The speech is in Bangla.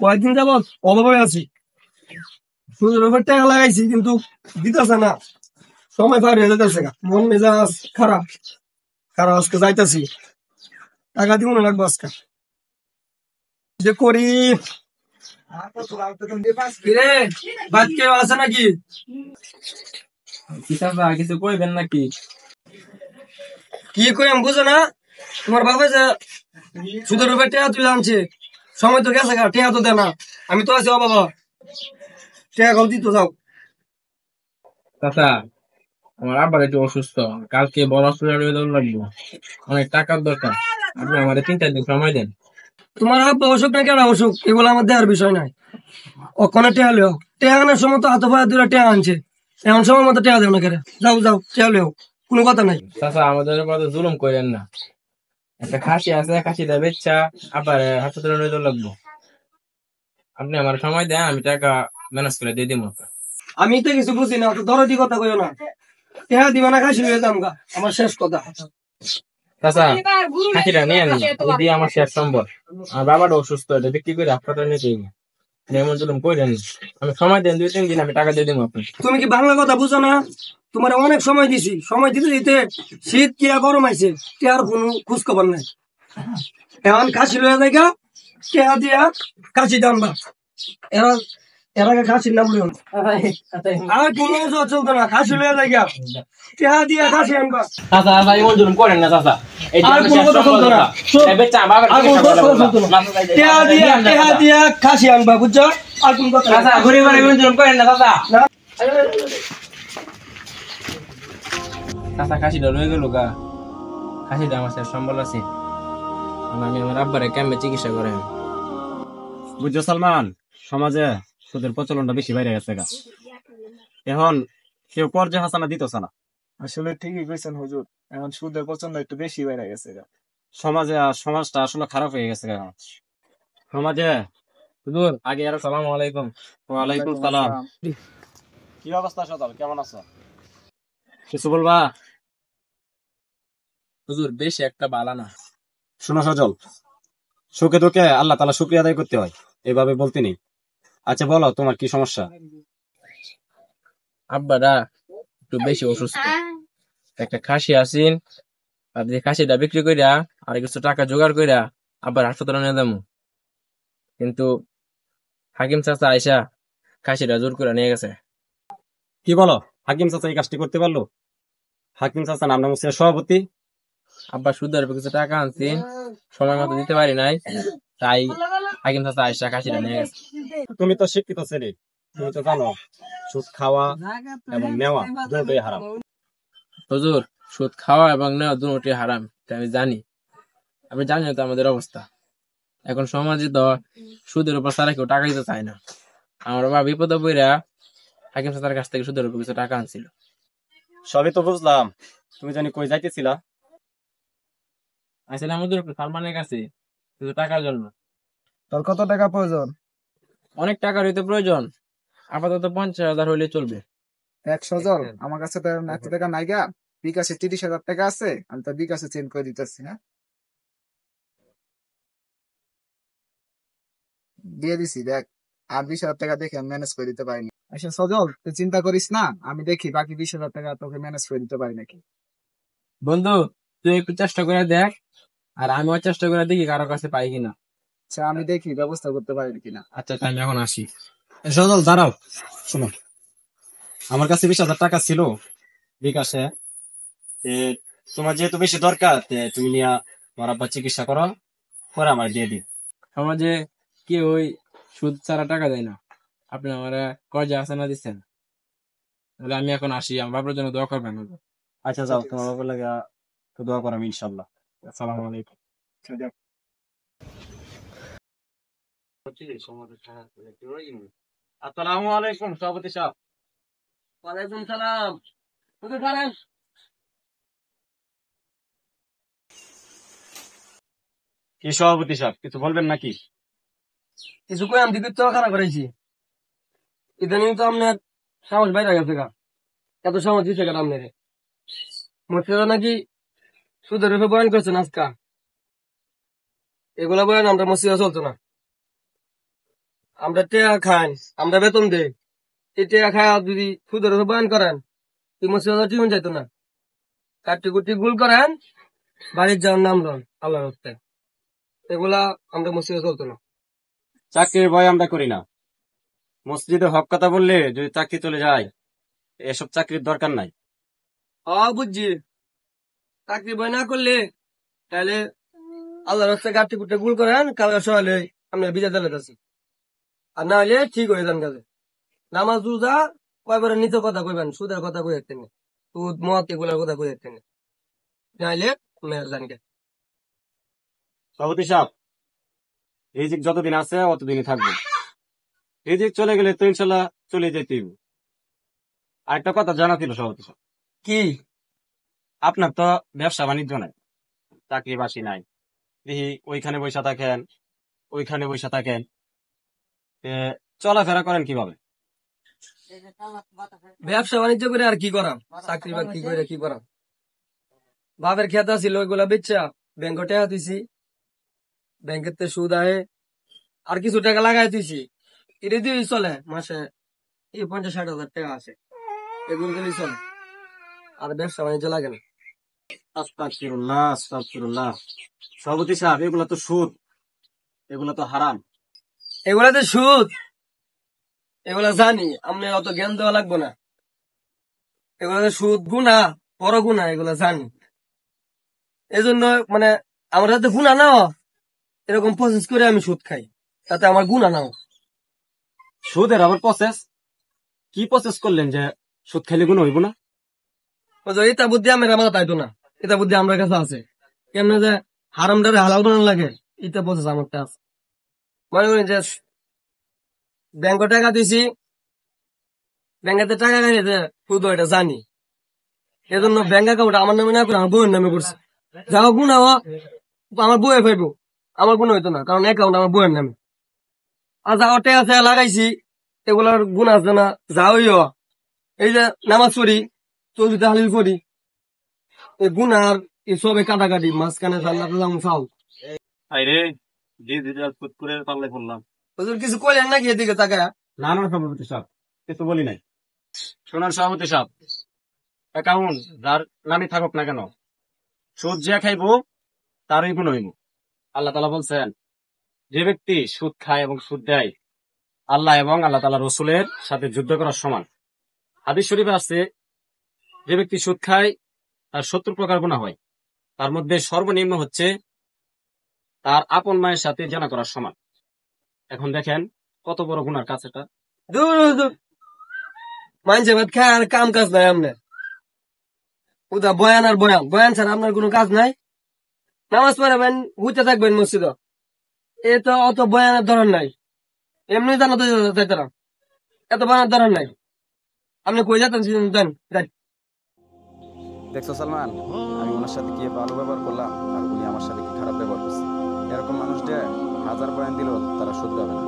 কয়েকদিন যাবৎ অভাবে আছি, সুদের উপর টাকা লাগাইছি কিন্তু দিতেছে না, সময় পার হয়ে যেতেছে, মন মেজাজ খারাপ খারাপ, আজকে যাইতেছি, টাকা দিব না লাগবো আজকে যে করি। কিরে, বাদ কেউ আছে নাকি? কিছু কইবেন নাকি? কি কই আমি বুঝো না? তোমার বাবা যে সুদের উপর টাকা তুলে আনছে, সময় তো গেছে গা, টাকা তো দেয় না, আমি তো আছি বাবা, টাকা কল দিত যাও। চাচা, আমার আব্বার একটু অসুস্থ, কালকে বড় হসপিটালে লাগবো, অনেক টাকার দরকার। আপনি আমাদের 3-4 দিন সময় দেন। তোমার আব্বা অসুখ না কেন অসুখ, এগুলো আমার দেওয়ার বিষয় নাই। ওখানে টেহা লেও, টেহা আনার সময় তো হাতে পায়ে দূরে টেহা আনছে, এমন সময় মতো টেহা দেও না কেন? যাও যাও, টেহা লেও, কোনো কথা নাই। চাচা, আমাদের মধ্যে জুলুম করেন না। একটা খাসি আছে, খাসিটা বেচা আবার হাসপাতালে লইতে লাগবো। আপনি আমার সময় দেন, আমি টাকা ম্যানেজ করে দিয়ে দিব। আমি তো কিছু বুঝি না, তো দরদি কথা কইও না, টেহা দিবা না খাসি লইয়ে দাম গা, আমার শেষ কথা। চাচা, খাসিটা নিয়ে নি, এই দিয়ে আমার শেষ সম্বল। আমার বাবাটা অসুস্থ, এটা বিক্রি করে হাসপাতালে নিতে হইব। এমন জুলুম করেন না। আমি সময় দেন 2-3 দিন, আমি টাকা দিয়ে দিব আপনি। তুমি কি বাংলা কথা বুঝো না? তোমার অনেক সময় দিছি, সময় দিতে দিতে শীত কি আর গরম আইছে, টেহার কোনো খোঁজ খবর নাই। এখন খাসি লইয়া যাইগা, টেহা দিয়া খাসি দামবা, এরা এর আগে খাসির নাম লইও না। আর কোনো অজুহাত চলতো না, খাসি লইয়া যাইগা, টেহা দিয়া খাসি আনবা। চাচা, ভাই এমন জুলুম করেন না চাচা। এই আর কোনো কথা চলতো না, টেহা দিয়া খাসি আনবা, বুঝছো? আর কোন কথা চাচা, গরিব এমন জুলুম করেন না চাচা। চাচা, খাসিটা রয়ে গেল গা, খাসিটা আমার শেষ সম্বল আছে। আমি আমার আব্বারে কেমনে চিকিৎসা করে। বুঝছো সালমান, সমাজে সুদের প্রচলনটা বেশি বাইরে গেছে গা। এখন কেউ কর্জে হাসানা দিতেছে না। আসলে ঠিকই কইছেন হুজুর, এখন সুদের পছন্দ একটু বেশি বেড়ে গেছে গা। সমাজে সমাজটা আসলে খারাপ হয়ে গেছে গা। সমাজে হুজুর, আগে আর আসসালামু আলাইকুম। ওয়ালাইকুম সালাম। কি অবস্থা সদল, কেমন আছো? কিছু বলবা? হুজুর, বেশি একটা বালা না। শোনো সজল, সুখে দুঃখে আল্লাহ তাআলা শুকরিয়া আদায় করতে হয়, এভাবে বলতে নেই। আচ্ছা বলো, তোমার কি সমস্যা? আব্বারা একটু বেশি অসুস্থ, একটা খাসি আসিন, আর যে খাসিটা বিক্রি কইরা আর কিছু টাকা জোগাড় কইরা আবার হাসপাতালে নিয়ে যাবো। কিন্তু হাকিম চাচা আইসা খাসিটা জোর করে নিয়ে গেছে। কি বলো, হাকিম চাচা এই কাজটি করতে পারলো? হাকিম চাচা নাম মুসিয়া সভাপতি। আব্বা সুদের উপর কিছু টাকা আনছি, সময় মতো দিতে পারি নাই, তাই হাকিম চাচা আইসা খাসিটা নিয়ে গেছে। তুমি তো শিক্ষিত ছেলে, তুমি তো জানো সুদ খাওয়া এবং নেওয়া দুটোই হারাম। হুজুর, সুদ খাওয়া এবং নেওয়া দুটোই হারাম, এটা আমি জানি। আপনি জানেন তো আমাদের অবস্থা। এখন সমাজে তো সুদের উপর ছাড়া কেউ টাকা দিতে চায় না। আমার বাবা বিপদে পইরা হাকিম চাচার কাছ থেকে সুদের উপর কিছু টাকা আনছিল। সবই তো বুঝলাম, তুমি জানি কই যাইতেছিলা? আসলে আমাদের সালমানের কাছে কিছু টাকার জন্য। তোর কত টাকা প্রয়োজন? অনেক টাকার হইতে প্রয়োজন, আপাতত 50,000 হইলে চলবে। 100 জল আমার কাছে তো এত টাকা নাই গা। বিকাশে 30,000 টাকা আছে, আমি তো বিকাশে চেঞ্জ করে দিতেছি না, দিয়ে দিছি দেখ। আর 20,000 টাকা দেখে আমি ম্যানেজ করে দিতে পারিনি। আচ্ছা সজল, তুই চিন্তা করিস না, আমি দেখি বাকি 20,000 টাকা তোকে ম্যানেজ করে দিতে পারি নাকি। বন্ধু, তুই একটু চেষ্টা করে দেখ, আর আমিও চেষ্টা করে দেখি কারো কাছে পাই কিনা। আচ্ছা আমি দেখি ব্যবস্থা করতে পারি কিনা। আচ্ছা, আমি এখন আসি। সজল দাঁড়াও, শোনো, আমার কাছে 20,000 টাকা ছিল বিকাশে। এ, তোমার যেহেতু বেশি দরকার, তুমি নিয়ে তোমার আব্বার চিকিৎসা করো, পরে আমার দিয়ে দিই। সমাজে কেউ ওই সুদ ছাড়া টাকা দেয় না। আপনি আমার কর্জা হাসানা দিচ্ছেন, তাহলে আমি এখন আসি। আমার বাবার জন্য দোয়া করবেন। আচ্ছা যাও, তোমার বাবার লাগে তো দোয়া করাম ইনশাল্লাহ। আসসালামু আলাইকুম। আসসালামু আলাইকুম সভাপতি সাহেব। ওয়ালাইকুম সালাম। হুজুর খারান, কি সভাপতি সাহেব, কিছু বলবেন নাকি? কিছু কই আমি দিদির তো খারাপ করেছি, ইদানিং তো আপনার সাহস বাইরে গেছে গা, এত সাহস দিচ্ছে কেন আপনার? মসজিদে নাকি সুদের উপরে বয়ান করছেন আজকা, এগুলা বয়ান আমরা মসজিদে চলতো না। আমরা টেয়া খাই, আমরা বেতন দেই, এই টেয়া খায় যদি সুদের উপর বয়ান করেন, এই মসজিদে টিউন যাইতো না। কাটি কুটি গুল করেন, বাড়ির যাওয়ার নাম লন আল্লাহর হস্তে। এগুলা আমরা মসজিদে চলতো না। চাকরির ভয় আমরা করি না। মসজিদে হক কথা বললে যদি চাকরি চলে যায়, এসব চাকরির দরকার নাই। বুঝছি, চাকরি বয় না করলে তাহলে আল্লাহর হস্তে কাটি কুটি গুল করেন, কালকে সকালে আমরা বিজয় দলে আছি। আর না হলে ঠিক হয়ে যান কাজে। নামাজ রোজা কয়বার নিতে কথা কইবেন, সুদের কথা কই একতেন, সুদ মত এগুলার কথা কই একতেন, নাহলে জানকে। সভাপতি সাহেব, রিজিক যতদিন আছে অতদিনই থাকবে। রিজিক চলে গেলে তো ইনশাল্লাহ চলে যেতেই। আর একটা কথা জানা ছিল সভাপতি সাহেব, কি? আপনার তো ব্যবসা বাণিজ্য নাই, চাকরি বাসি নাই, দেখি ওইখানে বৈশা থাকেন, ওইখানে বৈশা থাকেন, চলাফেরা করেন কিভাবে? ব্যবসা বাণিজ্য করে আর কি করাম, চাকরি বাকরি করে কি করাম? বাপের খেতা ছিল ওইগুলা বেচা ব্যাংকে টাকা দিছি, ব্যাংকের তে সুদ আহে, আর কিছু টাকা লাগাই দিছি, এটা দিয়ে চলে মাসে এই 50-60 হাজার টাকা আছে, এগুলো দিলেই চলে, আর ব্যবসা বাণিজ্য লাগে না। আস্তাগফিরুল্লাহ, আস্তাগফিরুল্লাহ। সভাপতি সাহেব, এগুলা তো সুদ, এগুলা তো হারাম। এগুলাতে সুদ, এগুলা জানি, আমি অত জ্ঞান দেওয়া লাগবো না। এগুলাতে সুদ গুণা, বড় গুণা, এগুলা জানি। এই জন্য মানে আমার যাতে গুণা না হয়, এরকম প্রসেস করে আমি সুদ খাই, তাতে আমার গুণা না হয়। সুদের আবার প্রসেস? কি প্রসেস করলেন যে সুদ খাইলে গুণ হইব না? এটা বুদ্ধি আমার মাথা তাইতো না, এটা বুদ্ধি আমার কাছে আছে। কেমনে যে হারামটারে হালাল বানানো লাগে, এটা প্রসেস আমার কাছে আছে। মনে করি যে ব্যাংকে টাকা দিছি, ব্যাংকেতে টাকা খাইছে সুদ, এটা জানি। এজন্য ব্যাংক অ্যাকাউন্ট আমার নামে না করে আমার বউয়ের নামে করছে। যাও গুণা আমার বউয়ে পাইবো, আমার গুণ হইতো না, কারণ অ্যাকাউন্ট আমার বউয়ের নামে। আর যা টাকা আছে লাগাইছি, এগুলার গুণ আছে না, যা হইও এই যে নামাজ পড়ি, চলতি তাহলিল করি, এই গুণার এই সবে কাটাকাটি মাঝখানে চাল। আরে ডিজিটাল ফুট করে পাল্লাই পড়লাম। কিছু কইলেন নাকি এদিকে তাকায়? না না সভাপতি সাহেব, কিছু বলি নাই। শোনার সভাপতি সাহেব, অ্যাকাউন্ট যার নামে থাকুক না কেন, সুদ যে খাইব তারই গুণ হইব। আল্লাহ তাআলা বলছেন, যে ব্যক্তি সুদ খায় এবং সুদ দেয়, আল্লাহ এবং আল্লাহ তাআলা রসুলের সাথে যুদ্ধ করার সমান। হাদিস শরীফে আছে, যে ব্যক্তি সুদ খায় তার 70 প্রকার গুনাহ হয়, তার মধ্যে সর্বনিম্ন হচ্ছে তার আপন মায়ের সাথে জানা করার সমান। এখন দেখেন কত বড় গুনার কাজ এটা। দূর দূর মানছে ভাত খায় আর কাম কাজ নাই আপনার, ওটা বয়ান আর বয়ান, বয়ান ছাড়া আপনার কোনো কাজ নাই। নামাজ পড়াবেন, ঘুরতে থাকবেন মসজিদ, এ তো অত বয়ানের ধরন নাই, এমনি জানো তো যাইতাম, এত বয়ানের ধরন নাই। আপনি কই যেতেন দেন। দেখছো সালমান, আমি ওনার সাথে কি ভালো ব্যবহার করলাম আর উনি আমার সাথে কি খারাপ ব্যবহার করছে। এরকম মানুষদের হাজার বয়ান দিলেও তারা শুধরাবে না।